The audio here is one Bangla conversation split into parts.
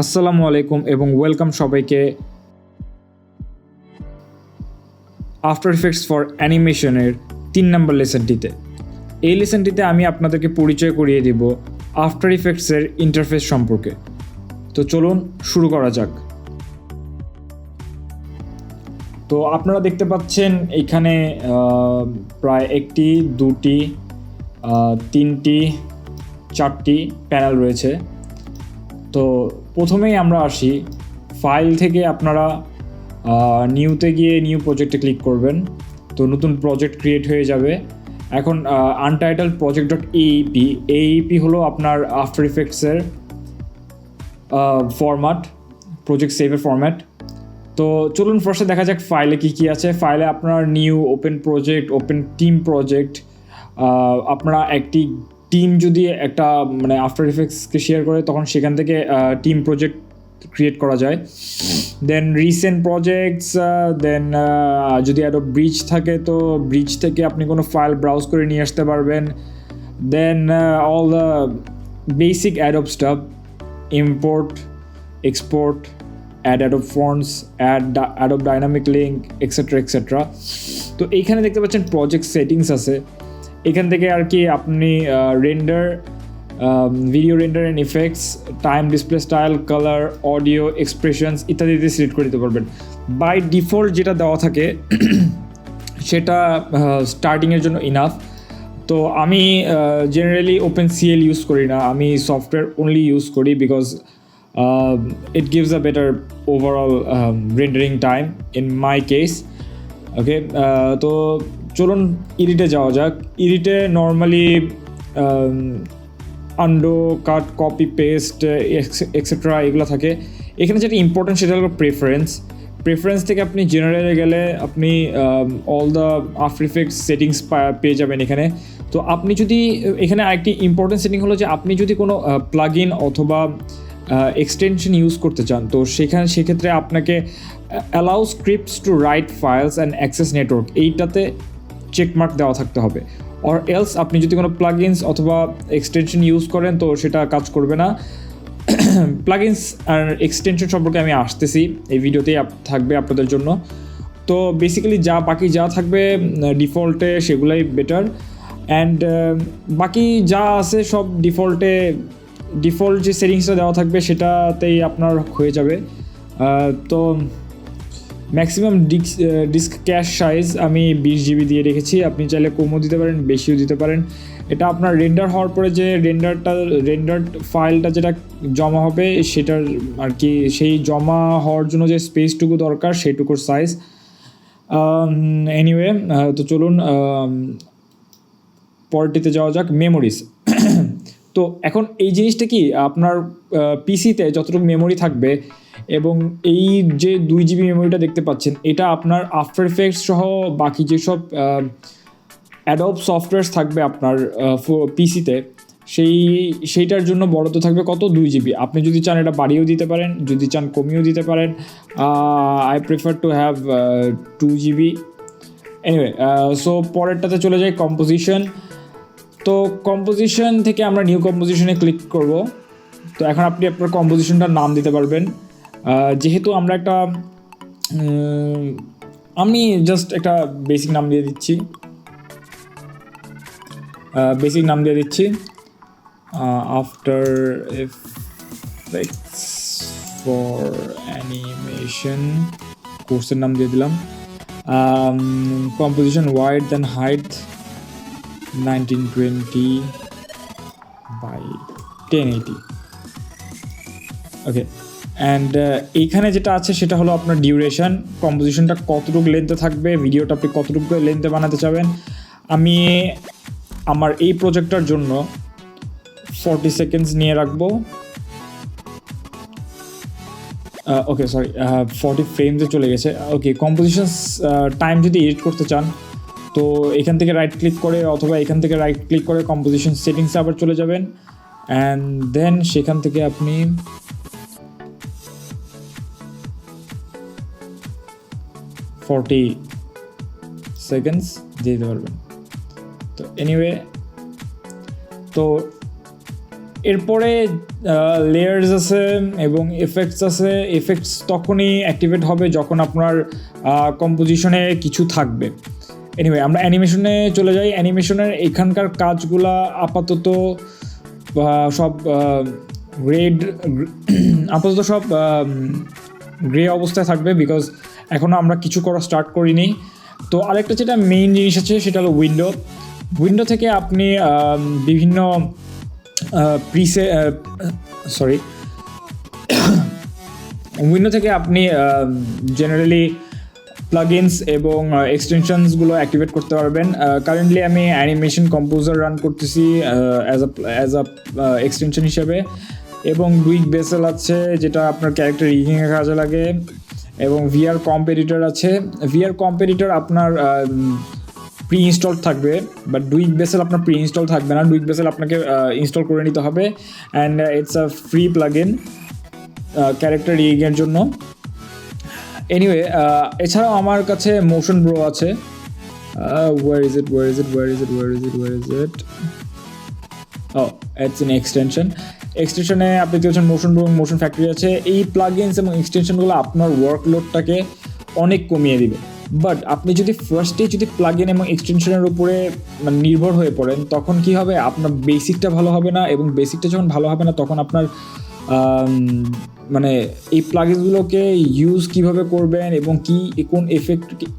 আসসালামু আলাইকুম এবং ওয়েলকাম সবাইকে আফটার ইফেক্টস ফর অ্যানিমেশনের 3 নম্বর লেসনটিতে। এই লেসনটিতে আমি আপনাদেরকে পরিচয় করিয়ে দিব আফটার ইফেক্টসের ইন্টারফেস সম্পর্কে। তো চলুন শুরু করা যাক। তো আপনারা দেখতে পাচ্ছেন এইখানে প্রায় 1টি 2টি 3টি 4টি প্যানেল রয়েছে। তো প্রথমেই আমরা আসি ফাইল থেকে আপনারা নিউতে গিয়ে নিউ প্রজেক্টে ক্লিক করবেন। তো নতুন প্রজেক্ট ক্রিয়েট হয়ে যাবে। এখন আনটাইটেলড প্রজেক্ট ডট এইপি হলো আপনার আফটার ইফেক্টসের ফরম্যাট, প্রজেক্ট সেভের ফরম্যাট। তো চলুন ফার্স্টে দেখা যাক ফাইলে কী আছে। ফাইলে আপনার new, open project, open team project, আপনারা একটি টিম যদি একটা মানে আফটার ইফেক্টসকে শেয়ার করে তখন সেখান থেকে টিম প্রজেক্ট ক্রিয়েট করা যায়। দেন রিসেন্ট প্রজেক্টস, দেন যদি আরও ব্রিজ থাকে তো ব্রিজ থেকে আপনি কোনো ফাইল ব্রাউজ করে নিয়ে আসতে পারবেন। Then all the basic Adobe stuff, import, export, add Adobe fonts, Adobe dynamic link, extra. তো এইখানে দেখতে পাচ্ছেন প্রজেক্ট সেটিংস আছে। এখান থেকে আর কি আপনি render, video render and effects, time, display style, colour, audio, expressions ইত্যাদিতে সিলেক্ট করে দিতে পারবেন। বাই ডিফল্ট যেটা দেওয়া থাকে সেটা স্টার্টিংয়ের জন্য ইনাফ। তো আমি জেনারেলি OpenCL ইউজ করি না, আমি সফটওয়্যার অনলি ইউজ করি because it gives a better overall rendering time in my case. ওকে, তো চলুন এডিটে যাওয়া যাক। এডিটে নর্মালি আন্ডো, কাট, কপি, পেস্ট, এক্সেট্রা এগুলো থাকে। এখানে যেটা ইম্পর্টেন্ট সেটা হলো প্রেফারেন্স থেকে আপনি জেনারেলে গেলে আপনি all the after effects settings পেয়ে যাবেন এখানে। তো আপনি যদি এখানে আরেকটি ইম্পর্টেন্ট সেটিং হলো যে আপনি যদি কোনো প্লাগ ইন অথবা এক্সটেনশন ইউজ করতে চান তো সেক্ষেত্রে আপনাকে allow scripts to write files and access network এইটাতে চেকমার্ক দেওয়া থাকতে হবে। অর এলস আপনি যদি কোনো প্লাগইনস অথবা এক্সটেনশন ইউজ করেন তো সেটা কাজ করবে না। প্লাগইনস আর এক্সটেনশন সম্পর্কে আমি আসতেছি, এই ভিডিওতেই থাকবে আপনাদের জন্য। তো বেসিক্যালি বাকি যা থাকবে ডিফল্টে সেগুলাই বেটার, অ্যান্ড বাকি যা আছে সব ডিফল্ট যে সেটিংসটা দেওয়া থাকবে সেটাতেই আপনার হয়ে যাবে। তো ম্যাক্সিমাম ডিস্ক ক্যাশ সাইজ আমি 20 GB দিয়ে রেখেছি। আপনি চাইলে কমও দিতে পারেন, বেশিও দিতে পারেন। এটা আপনার রেন্ডার হওয়ার পরে যে রেন্ডার্ড ফাইলটা যেটা জমা হবে সেটার আর কি সেই জমা হওয়ার জন্য যে স্পেসটুকু দরকার সেইটুকুর সাইজ। এনিওয়ে, তো চলুন পরটিতে যাওয়া যাক, মেমোরিজ। তো এখন এই জিনিসটা কি আপনার পিসিতে যতটুকু মেমোরি থাকবে এবং এই যে 2 GB মেমোরিটা দেখতে পাচ্ছেন এটা আপনার আফটার ইফেক্টস সহ বাকি যেসব অ্যাডোব সফটওয়্যারস থাকবে আপনার পিসিতে সেইটার জন্য বরাদ্দ থাকবে কত, 2 GB। আপনি যদি চান এটা বাড়িয়েও দিতে পারেন, যদি চান কমিয়েও দিতে পারেন। I prefer to have 2 GB। Anyway, so পরেরটাতে চলে যাই, কম্পোজিশন। তো কম্পোজিশন থেকে আমরা নিউ কম্পোজিশনে ক্লিক করব। তো এখন আপনি আপনার কম্পোজিশনটার নাম দিতে পারবেন। যেহেতু আমরা আমি জাস্ট একটা বেসিক নাম দিয়ে দিচ্ছি আফটার ইফেক্টস ফর অ্যানিমেশন, কোর্সের নাম দিয়ে দিলাম। Composition wide then height 1920 by 1080। Okay, and এইখানে যেটা আছে সেটা হলো আপনার ডিউরেশন, কম্পোজিশনটা কতটুকু লেন্থে থাকবে, ভিডিওটা আপনি কতটুকু লেন্থে বানাতে চাবেন। আমি আমার এই প্রজেক্টটার জন্য 40 সেকেন্ডস নিয়ে রাখবো। ওকে, সরি, 40 ফ্রেমসে চলে গেছে। ওকে, কম্পোজিশন টাইম যদি এডিট করতে চান তো এখান থেকে রাইট ক্লিক করে অথবা এখান থেকে রাইট ক্লিক করে কম্পোজিশন সেটিংসে আবার চলে যাবেন, অ্যান্ড দেন সেখান থেকে আপনি 40 সেকেন্ডস দিয়ে দিতে পারবেন। তো এনিওয়ে, তো এরপরে লেয়ার্স আছে এবং এফেক্টস আছে। এফেক্টস তখনই অ্যাক্টিভেট হবে যখন আপনার কম্পোজিশনে কিছু থাকবে। এনিওয়ে আমরা অ্যানিমেশনে চলে যাই। অ্যানিমেশনের এখানকার কাজগুলা আপাতত সব সব গ্রে অবস্থায় থাকবে, বিকজ এখনও আমরা কিছু করা স্টার্ট করিনি। তো আরেকটা যেটা মেইন জিনিস আছে সেটা হলো উইন্ডো থেকে আপনি বিভিন্ন উইন্ডো থেকে আপনি জেনারেলি প্লাগইনস এবং এক্সটেনশনসগুলো অ্যাক্টিভেট করতে পারবেন। কারেন্টলি আমি অ্যানিমেশন কম্পোজার রান করতেছি অ্যাজ আ এক্সটেনশন হিসেবে, এবং ডুইক বেসেল আছে যেটা আপনার ক্যারেক্টার রিগিংয়ে কাজে লাগে, এবং ভিআর কম্পেটিটর আছে। ভিআর কম্পেটিটর আপনার প্রি ইনস্টল থাকবে, বাট ডুইক বেসেল আপনার প্রি ইনস্টল থাকবে না। ডুইক বেসেল আপনাকে ইনস্টল করে নিতে হবে, and it's a free plugin character রিগিংয়ের জন্য। এনিওয়ে এছাড়াও আমার কাছে মোশন ব্রো আছে। where is it oh it's an এক্সটেনশনে আপনি দেখছেন মোশন ব্রো, মোশন ফ্যাক্টরি আছে। এই প্লাগইনস এবং এক্সটেনশনগুলো আপনার ওয়ার্কলোডটাকে অনেক কমিয়ে দিবে। বাট আপনি যদি ফার্স্টে প্লাগইন এবং এক্সটেনশনের উপরে মানে নির্ভর হয়ে পড়েন, তখন কি হবে, আপনার বেসিকটা ভালো হবে না, এবং বেসিকটা যখন ভালো হবে না তখন আপনার মানে এই প্লাগইনসগুলোকে ইউজ কিভাবে করবেন এবং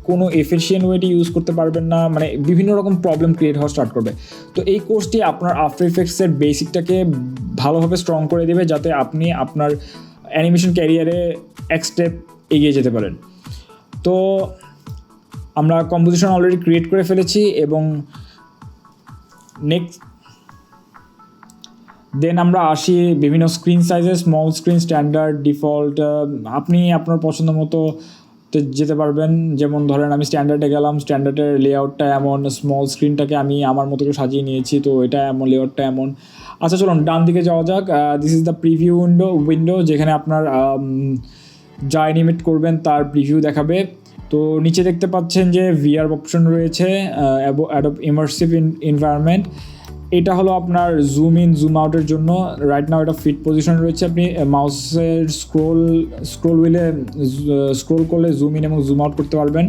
কোনো এফিশিয়েন্ট ওয়েতে ইউজ করতে পারবেন না, মানে বিভিন্ন রকম প্রবলেম ক্রিয়েট হওয়া স্টার্ট করবে। তো এই কোর্সটি আপনার আফটার ইফেক্টসের বেসিকটাকে ভালোভাবে স্ট্রং করে দেবে, যাতে আপনি আপনার অ্যানিমেশন ক্যারিয়ারে এক স্টেপ এগিয়ে যেতে পারেন। তো আমরা কম্পোজিশন অলরেডি ক্রিয়েট করে ফেলেছি, এবং দেন আমরা আসি বিভিন্ন স্ক্রিন সাইজে, স্মল স্ক্রিন, স্ট্যান্ডার্ড, ডিফল্ট। আপনি আপনার পছন্দ মতো যেতে পারবেন। যেমন ধরেন আমি স্ট্যান্ডার্ডে গেলাম, স্ট্যান্ডার্ডের লেআউটটা এমন, স্মল স্ক্রিনটাকে আমি আমার মতো করে সাজিয়ে নিয়েছি, তো এটা এমন, লেআউটটা এমন। আচ্ছা চলুন ডান দিকে যাওয়া যাক। This is the preview window যেখানে আপনার যা অ্যানিমেট করবেন তার প্রিভিউ দেখাবে। তো নিচে দেখতে পাচ্ছেন যে ভিআর অপশন রয়েছে, অ্যাডোব ইমার্সিভ এনভায়রনমেন্ট। এটা হলো আপনার জুম ইন জুম আউটের জন্য। রাইট নাও এটা ফিট পজিশন রয়েছে। আপনি মাউসের স্ক্রোল হুইলে স্ক্রোল করলে জুম ইন এবং জুম আউট করতে পারবেন।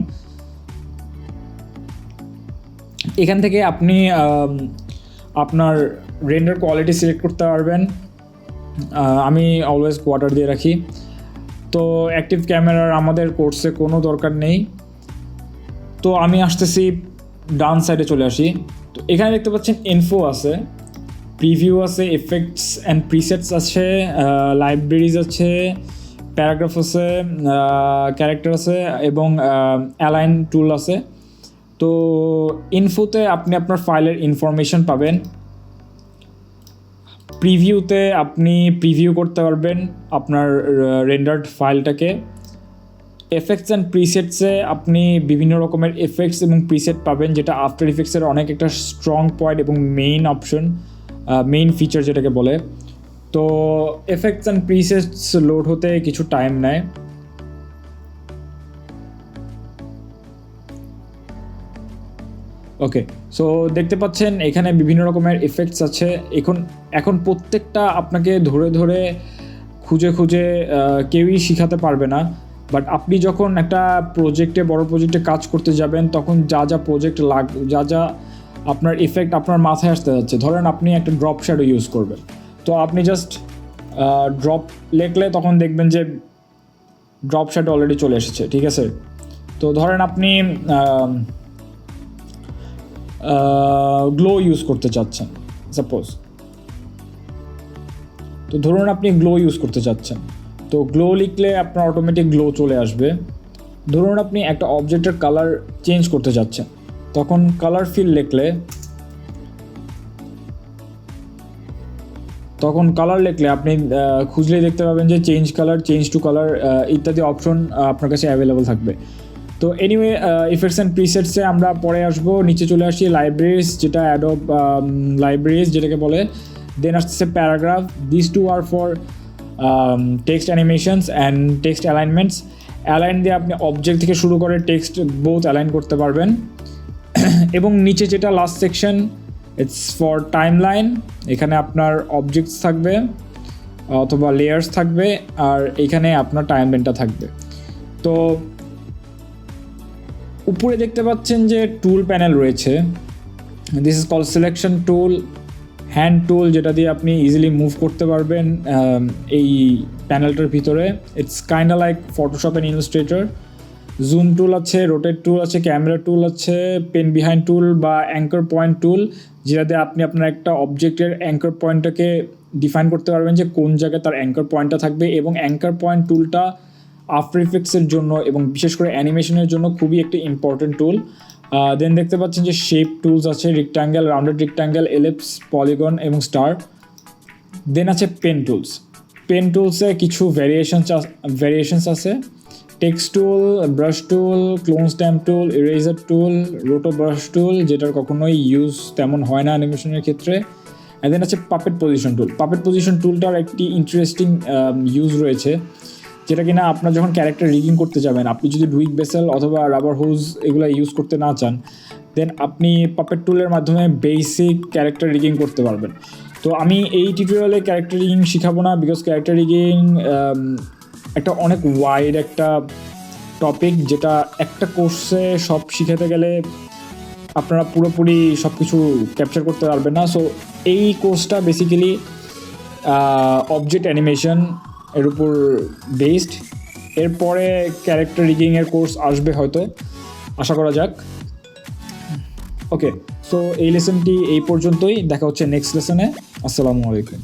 এখান থেকে আপনি আপনার রেন্ডার কোয়ালিটি সিলেক্ট করতে পারবেন। আমি অলওয়েজ কোয়ার্টার দিয়ে রাখি। তো অ্যাক্টিভ ক্যামেরার আমাদের কোর্সে কোনো দরকার নেই। তো আমি আসতেছি ডান সাইডে চলে আসি। তো এখানে দেখতে পাচ্ছেন ইনফো আছে, প্রিভিউ আছে, এফেক্টস অ্যান্ড প্রিসেটস আছে, লাইব্রেরিজ আছে, প্যারাগ্রাফ আছে, ক্যারেক্টার আছে, এবং অ্যালাইন টুল আছে। তো ইনফোতে আপনি আপনার ফাইলের ইনফরমেশন পাবেন। প্রিভিউতে আপনি প্রিভিউ করতে পারবেন আপনার রেন্ডার্ড ফাইলটাকে। এফেক্টস অ্যান্ড প্রিসেটসে আপনি বিভিন্ন রকমের এফেক্টস এবং প্রিসেট পাবেন, যেটা আফটার ইফেক্টসের অনেক একটা স্ট্রং পয়েন্ট এবং মেইন অপশন, মেইন ফিচার যেটাকে বলে। তো এফেক্টস অ্যান্ড প্রিসেটস লোড হতে কিছু টাইম নেয়। ওকে, সো দেখতে পাচ্ছেন এখানে বিভিন্ন রকমের এফেক্টস আছে। এখন প্রত্যেকটা আপনাকে ধরে ধরে খুঁজে কেউই শিখাতে পারবে না। বাট আপনি যখন একটা বড় প্রজেক্টে কাজ করতে যাবেন, তখন যা আপনার এফেক্ট আপনার মাথায় আসতে যাচ্ছে, ধরেন আপনি একটা ড্রপ শ্যাডো ইউজ করবেন। তো আপনি জাস্ট ড্রপ লেখলে তখন দেখবেন যে ড্রপ শ্যাডো অলরেডি চলে এসেছে, ঠিক আছে। তো ধরেন আপনি গ্লো ইউজ করতে চাচ্ছেন সাপোজ। তো ধরুন আপনি গ্লো ইউজ করতে চাচ্ছেন, তো গ্লো লিখলে আপনার অটোমেটিক গ্লো চলে আসবে। ধরুন আপনি একটা অবজেক্টের কালার চেঞ্জ করতে চাচ্ছেন, তখন কালার ফিল লিখলে আপনি খুঁজলেই দেখতে পাবেন যে change colour, change to colour ইত্যাদি অপশন আপনার কাছে অ্যাভেলেবল থাকবে। তো এনিওয়ে ইফেক্টস অ্যান্ড প্রিসেটসে আমরা পরে আসবো। নিচে চলে আসি লাইব্রেরিজ, যেটা অ্যাডোব লাইব্রেরিজ যেটাকে বলে। দেন আসতেছে paragraph. This two are for text animations and text alignments. Align দিয়ে আপনি অবজেক্ট থেকে শুরু করে টেক্সট বোথ অ্যালাইন করতে পারবেন। এবং নিচে যেটা last section, it's for timeline. এখানে আপনার অবজেক্টস থাকবে অথবা লেয়ার্স থাকবে, আর এখানে আপনার টাইমলাইনটা থাকবে। তো উপরে দেখতে পাচ্ছেন যে টুল প্যানেল রয়েছে, this is call selection tool, hand tool, যেটা দিয়ে আপনি ইজিলি মুভ করতে পারবেন এই প্যানেলটার ভিতরে। It's kind like Photoshop and Illustrator. Zoom টুল আছে, রোটেট টুল আছে, ক্যামেরা টুল আছে, পেন বিহাইন্ড টুল বা অ্যাঙ্কার পয়েন্ট টুল, যেটা দিয়ে আপনি আপনার একটা অবজেক্টের অ্যাঙ্কার পয়েন্টটাকে ডিফাইন করতে পারবেন যে কোন জায়গায় তার অ্যাঙ্কার পয়েন্টটা থাকবে। এবং অ্যাঙ্কার পয়েন্ট টুলটা আফটার ইফেক্টসের জন্য এবং বিশেষ করে অ্যানিমেশনের জন্য খুবই একটি ইম্পর্টেন্ট টুল। দেন দেখতে পাচ্ছেন যে শেপ টুলস আছে, rectangle, rounded rectangle, ellipse, polygon এবং স্টার। দেন আছে পেন টুলস। পেন টুলসে কিছু ভ্যারিয়েশনস আছে, text tool, brush tool, clone stamp tool, eraser tool, roto brush tool, যেটার কখনোই ইউজ তেমন হয় না অ্যানিমেশনের ক্ষেত্রে। অ্যান্ড দেন আছে পাপেট পজিশন টুল। পাপেট পজিশন টুলটার একটি ইন্টারেস্টিং ইউজ রয়েছে, যেটা কিনা আপনার যখন ক্যারেক্টার রিগিং করতে যাবেন, আপনি যদি ডুইক বেসেল অথবা রাবার হোজ এগুলো ইউজ করতে না চান, দেন আপনি পাপেট টুলের মাধ্যমে বেসিক ক্যারেক্টার রিগিং করতে পারবেন। তো আমি এই টিউটোরিয়ালে ক্যারেক্টার রিগিং শিখাবো না, বিকজ ক্যারেক্টার রিগিং একটা অনেক ওয়াইড একটা টপিক, যেটা একটা কোর্সে সব শিখাতে গেলে আপনারা পুরোপুরি সব কিছু ক্যাপচার করতে পারবেন না। সো এই কোর্সটা বেসিক্যালি অবজেক্ট অ্যানিমেশন এর উপর বেসড। এরপরে ক্যারেক্টার রিগিংয়ের কোর্স আসবে হয়তো, আশা করা যাক। ওকে, সো এই লেসনটি এই পর্যন্তই, দেখা হচ্ছে নেক্সট লেসনে। আসসালামু আলাইকুম।